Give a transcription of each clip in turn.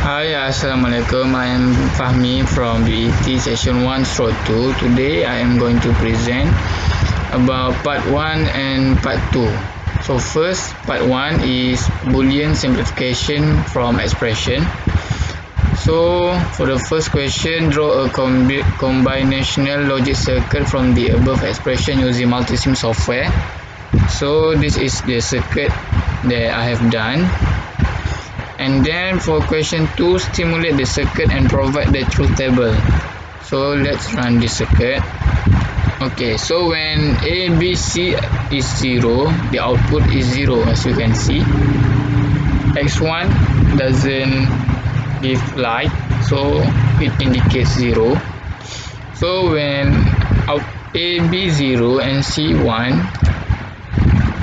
Hi, Assalamualaikum. I am Fahmi from BET Session 1 Stroke 2. Today I am going to present about part 1 and part 2. So first, part 1 is Boolean simplification from expression. So for the first question, draw a combinational logic circuit from the above expression using multisim software. So this is the circuit that I have done. And then for question 2, stimulate the circuit and provide the truth table. So let's run the circuit. Okay, so when A, B, C is 0, the output is 0, as you can see. X1 doesn't give light, so it indicates 0. So when A, B 0 and C 1,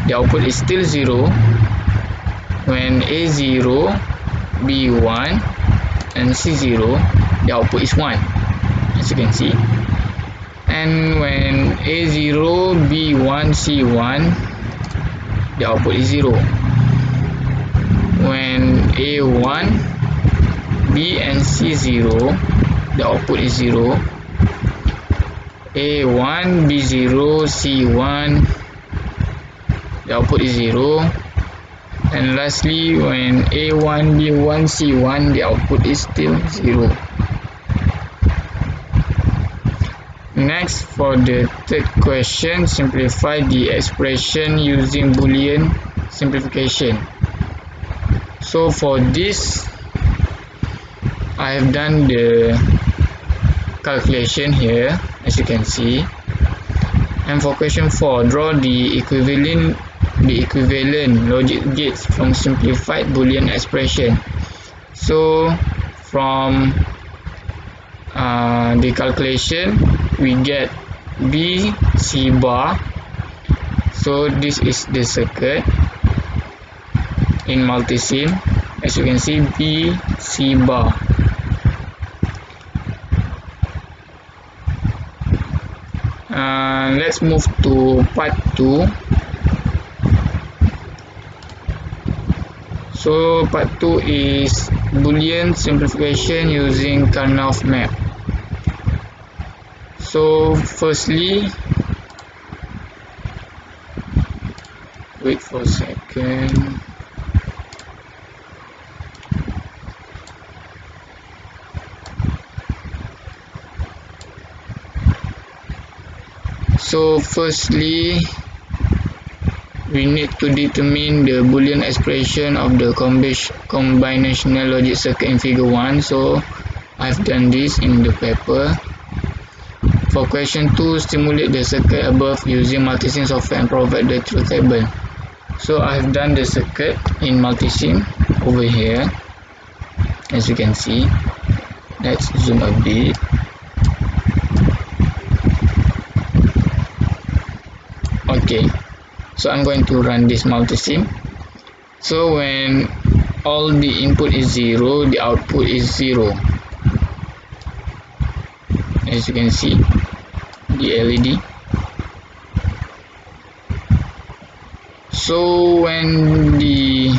the output is still 0. When A 0, B 1 and C 0, the output is 1, as you can see. And when A 0, B 1, C 1, the output is 0. When A 1, B and C 0, the output is 0. A 1, B 0, C 1, the output is 0. And lastly, when A1, B1, C1, the output is still 0. Next, for the third question, simplify the expression using Boolean simplification. So for this, I have done the calculation here, as you can see. And for question 4, draw the equivalent logic gates from simplified Boolean expression. So from the calculation, we get B, C bar. So this is the circuit in multisim, as you can see, B, C bar. Let's move to part 2. So part 2 is Boolean simplification using Karnaugh map. So firstly, wait for a second. So firstly, we need to determine the Boolean expression of the combinational logic circuit in figure 1. So I've done this in the paper. For question 2, stimulate the circuit above using multisim software and provide the truth table. So I've done the circuit in multisim over here, as you can see. Let's zoom a bit. Okay, so I'm going to run this multisim. So when all the input is 0, the output is 0, as you can see, the LED. So when D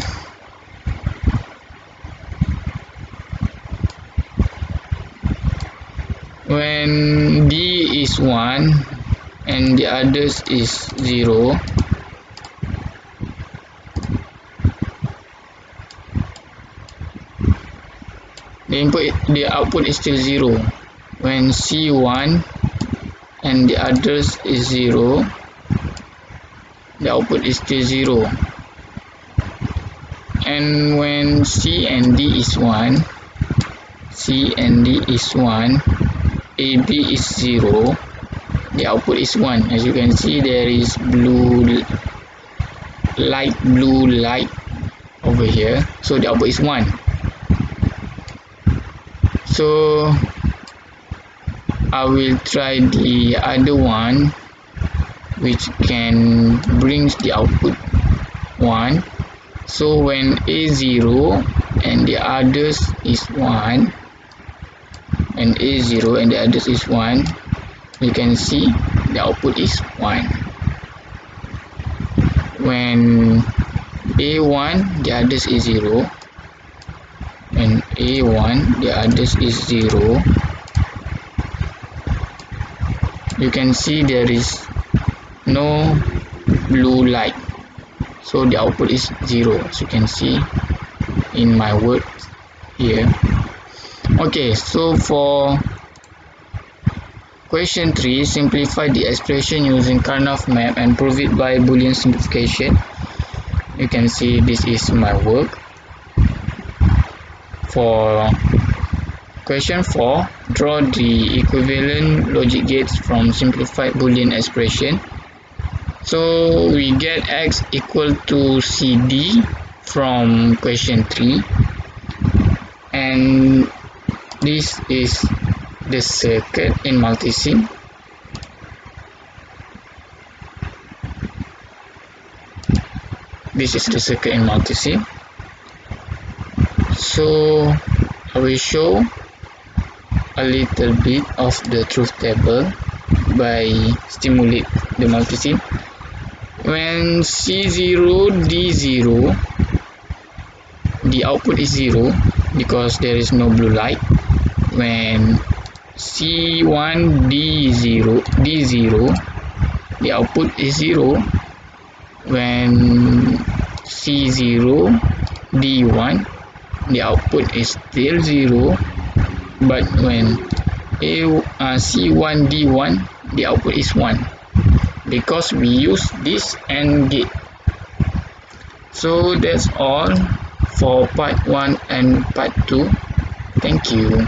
is 1 and the others is 0, the output is still 0. When C1 and the others is 0, the output is still 0. And when C and D is 1, AB is 0, the output is 1. As you can see, there is light blue over here, so the output is 1. So I will try the other one, which can brings the output 1. So when A0 and the others is 1, and A0 and the others is 1, you can see the output is 1. When A1, the others is 0, when A1, the others is 0, you can see there is no blue light, so the output is 0, as you can see in my words here. Okay, so for question 3, simplify the expression using Karnaugh map and prove it by Boolean simplification. You can see this is my work. For question 4, draw the equivalent logic gates from simplified Boolean expression. So we get x equal to CD from question 3, and this is the circuit in multisim. This is the circuit in multisim. So I will show a little bit of the truth table by stimulate the multisim. When C0 D0, the output is 0 because there is no blue light. When C1 D0, the output is 0. When C0 D1, the output is still 0, but when C1 D1, the output is 1 because we use this AND gate. So that's all for part 1 and part 2. Thank you.